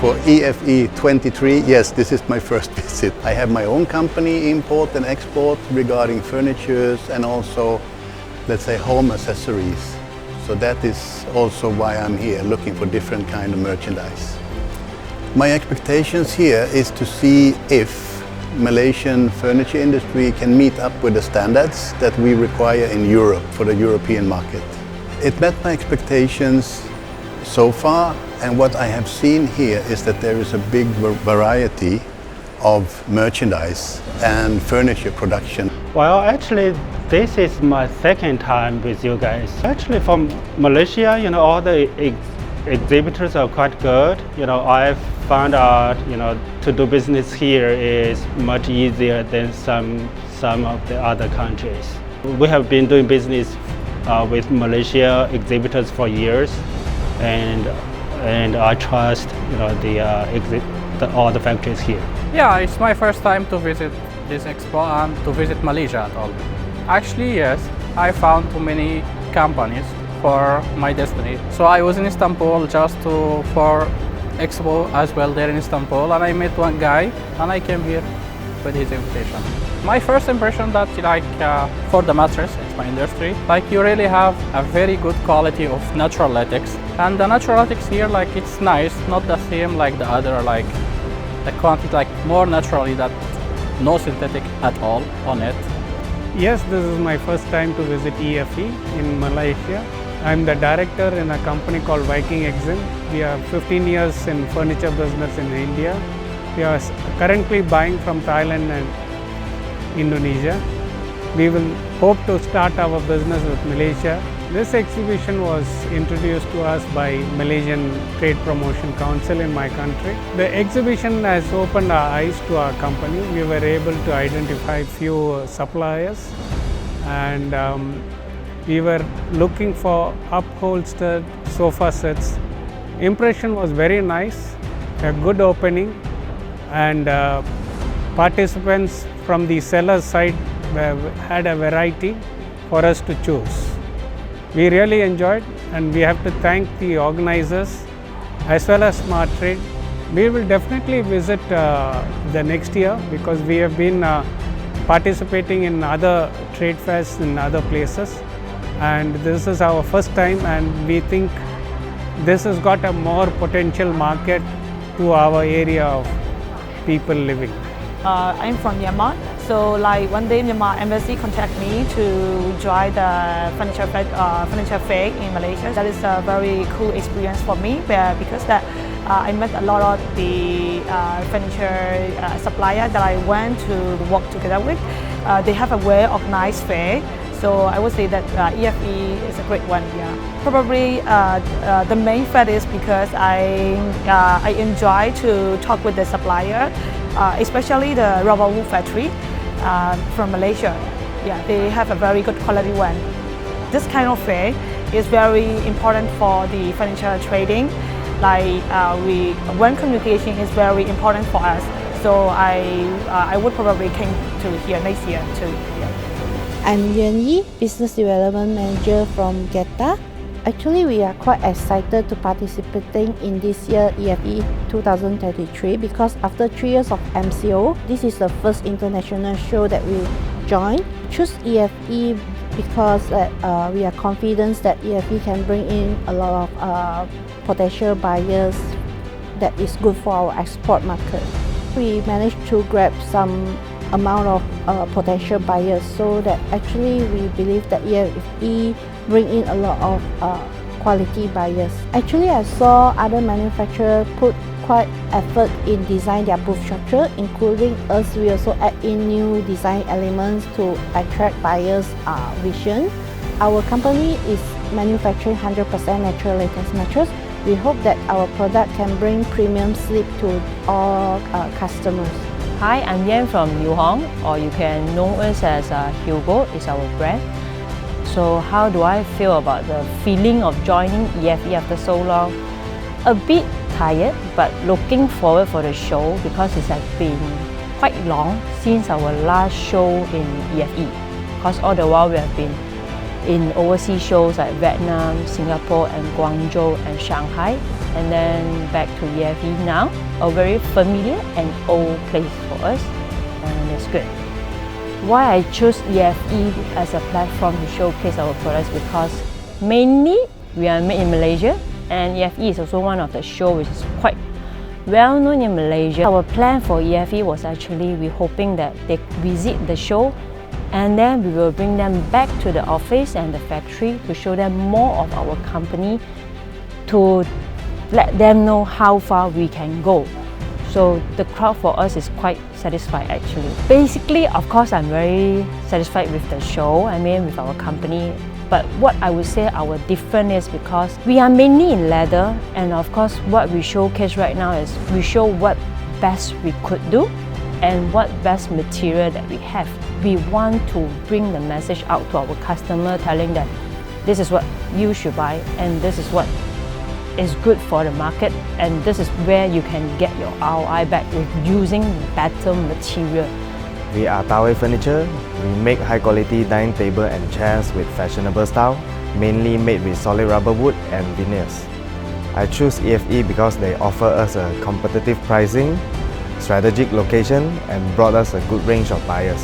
for EFE2023. Yes, this is my first visit. I have my own company, import and export, regarding furnitures and also, let's say, home accessories. So that is also why I'm here, looking for different kind of merchandise. My expectations here is to see if Malaysian furniture industry can meet up with the standards that we require in Europe for the European market. It met my expectations so far, and what I have seen here is that there is a big variety of merchandise and furniture production. Well, actually, this is my second time with you guys. Actually, from Malaysia, all the exhibitors are quite good. I've found out, to do business here is much easier than some of the other countries. We have been doing business with Malaysia exhibitors for years, and I trust, all the factories here. Yeah, it's my first time to visit this expo and to visit Malaysia at all. Actually, yes, I found too many companies for my destiny. So I was in Istanbul just for expo as well there in Istanbul, and I met one guy and I came here with his invitation. My first impression that for the mattress, it's my industry, you really have a very good quality of natural latex, and the natural latex here it's nice, not the same like the other the quantity more naturally, that no synthetic at all on it. Yes, this is my first time to visit EFE in Malaysia. I'm the director in a company called Viking Exim. We are 15 years in furniture business in India. We are currently buying from Thailand and Indonesia. We will hope to start our business with Malaysia. This exhibition was introduced to us by Malaysian Trade Promotion Council in my country. The exhibition has opened our eyes to our company. We were able to identify few suppliers, and we were looking for upholstered sofa sets. Impression was very nice, a good opening, and participants from the seller side had a variety for us to choose. We really enjoyed, and we have to thank the organizers as well as Smart Trade. We will definitely visit the next year, because we have been participating in other trade fairs in other places, and this is our first time, and we think this has got a more potential market to our area of people living. I'm from Myanmar, so one day Myanmar embassy contacted me to join the furniture fair in Malaysia. That is a very cool experience for me, because I met a lot of the furniture suppliers that I went to work together with. They have a very organized fair, so I would say that EFE is a great one. Yeah. Probably the main fact is because I enjoy to talk with the supplier, especially the rubber wool factory from Malaysia. Yeah, they have a very good quality one. This kind of fair is very important for the furniture trading. One communication is very important for us. So I would probably come to here next year too. Yeah. I'm Yuan Yi, Business Development Manager from GETA. Actually, we are quite excited to participating in this year EFE 2023, because after 3 years of MCO, this is the first international show that we joined. Choose EFE because we are confident that EFE can bring in a lot of potential buyers that is good for our export market. We managed to grab some amount of potential buyers, so that actually we believe that EFE bring in a lot of quality buyers. Actually, I saw other manufacturers put quite effort in design their booth structure, including us. We also add in new design elements to attract buyers' vision. Our company is manufacturing 100% natural latex mattress. We hope that our product can bring premium sleep to all customers. Hi, I'm Yan from New Hong, or you can know us as Hugo, is our brand. So how do I feel about the feeling of joining EFE after so long? A bit tired, but looking forward for the show, because it has been quite long since our last show in EFE. Because all the while we have been in overseas shows like Vietnam, Singapore and Guangzhou and Shanghai. and then back to EFE now, a very familiar and old place for us, and it's good. Why I chose EFE as a platform to showcase our products, because mainly we are made in Malaysia, and EFE is also one of the shows which is quite well known in Malaysia. Our plan for EFE was actually we're hoping that they visit the show, and then we will bring them back to the office and the factory to show them more of our company, to let them know how far we can go. So the crowd for us is quite satisfied actually. Basically, of course, I'm very satisfied with the show, with our company. But what I would say our difference is because we are mainly in leather, and of course what we showcase right now is we show what best we could do and what best material that we have. We want to bring the message out to our customer, telling that this is what you should buy and this is what is good for the market, and this is where you can get your ROI back with using better material. We are Tawai Furniture. We make high quality dining table and chairs with fashionable style, mainly made with solid rubber wood and veneers. I choose EFE because they offer us a competitive pricing, strategic location, and brought us a good range of buyers.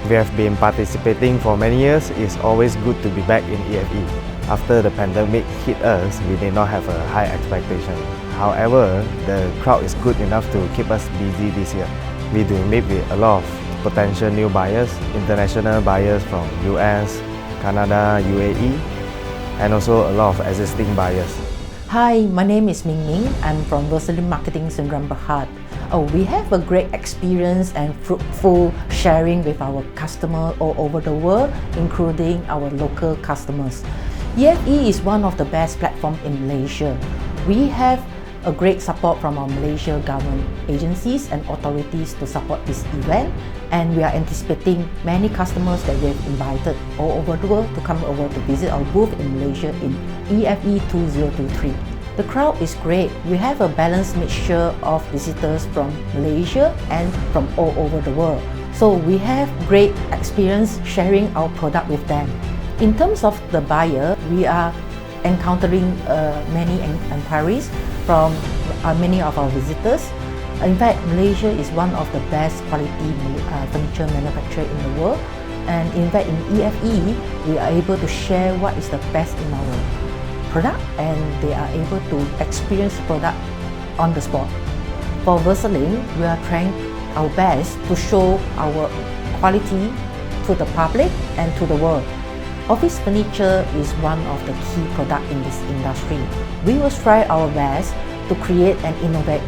We have been participating for many years. It's always good to be back in EFE. After the pandemic hit us, we did not have a high expectation. However, the crowd is good enough to keep us busy this year. We do meet with a lot of potential new buyers, international buyers from US, Canada, UAE, and also a lot of existing buyers. Hi, my name is Ming Ming. I'm from Versailles Marketing Sdn Bhd. We have a great experience and fruitful sharing with our customers all over the world, including our local customers. EFE is one of the best platforms in Malaysia. We have a great support from our Malaysia government agencies and authorities to support this event, and we are anticipating many customers that we have invited all over the world to come over to visit our booth in Malaysia in EFE2023. The crowd is great. We have a balanced mixture of visitors from Malaysia and from all over the world. So we have great experience sharing our product with them. In terms of the buyer, we are encountering many inquiries from many of our visitors. In fact, Malaysia is one of the best quality furniture manufacturer in the world. And in fact, in EFE, we are able to share what is the best in our product, and they are able to experience the product on the spot. For Versailles, we are trying our best to show our quality to the public and to the world. Office furniture is one of the key products in this industry. We will try our best to create and innovate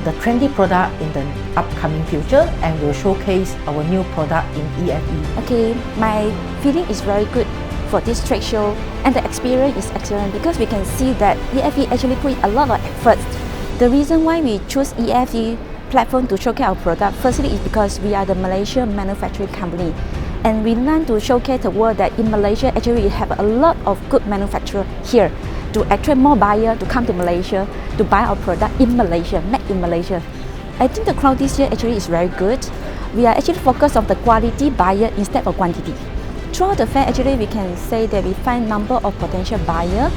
the trendy product in the upcoming future, and will showcase our new product in EFE. Okay, my feeling is very good for this trade show, and the experience is excellent because we can see that EFE actually put a lot of effort. The reason why we choose EFE platform to showcase our product, firstly is because we are the Malaysian manufacturing company, and we learn to showcase the world that in Malaysia actually we have a lot of good manufacturer here to attract more buyers to come to Malaysia to buy our product in Malaysia, made in Malaysia. I think the crowd this year actually is very good. We are actually focused on the quality buyer instead of quantity. Throughout the fair, actually we can say that we find number of potential buyers.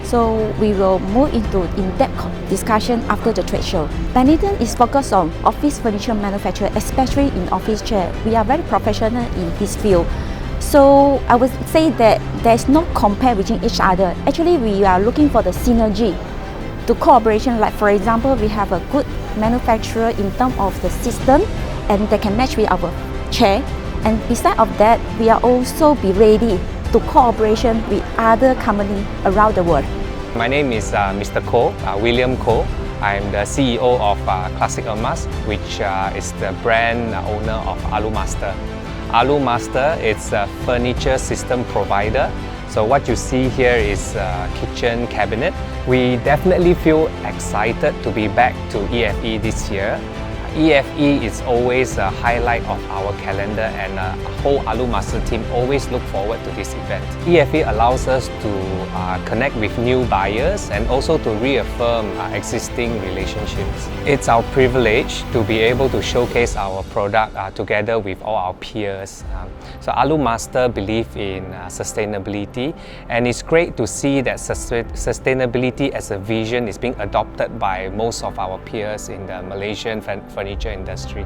So we will move into in-depth discussion after the trade show. Benetton is focused on office furniture manufacture, especially in office chair. We are very professional in this field. So I would say that there is no compare between each other. Actually, we are looking for the synergy, to cooperation. Like for example, we have a good manufacturer in terms of the system, and they can match with our chair. And besides of that, we are also be ready to cooperation with other companies around the world. My name is Mr. Koh, William Koh. I'm the CEO of Classic Emas, which is the brand owner of Alu Master. Alu Master is a furniture system provider. So what you see here is a kitchen cabinet. We definitely feel excited to be back to EFE this year. EFE is always a highlight of our calendar, and the whole AluMaster team always look forward to this event. EFE allows us to connect with new buyers and also to reaffirm existing relationships. It's our privilege to be able to showcase our product together with all our peers. So AluMaster believes in sustainability, and it's great to see that sustainability as a vision is being adopted by most of our peers in the Malaysian furniture industry.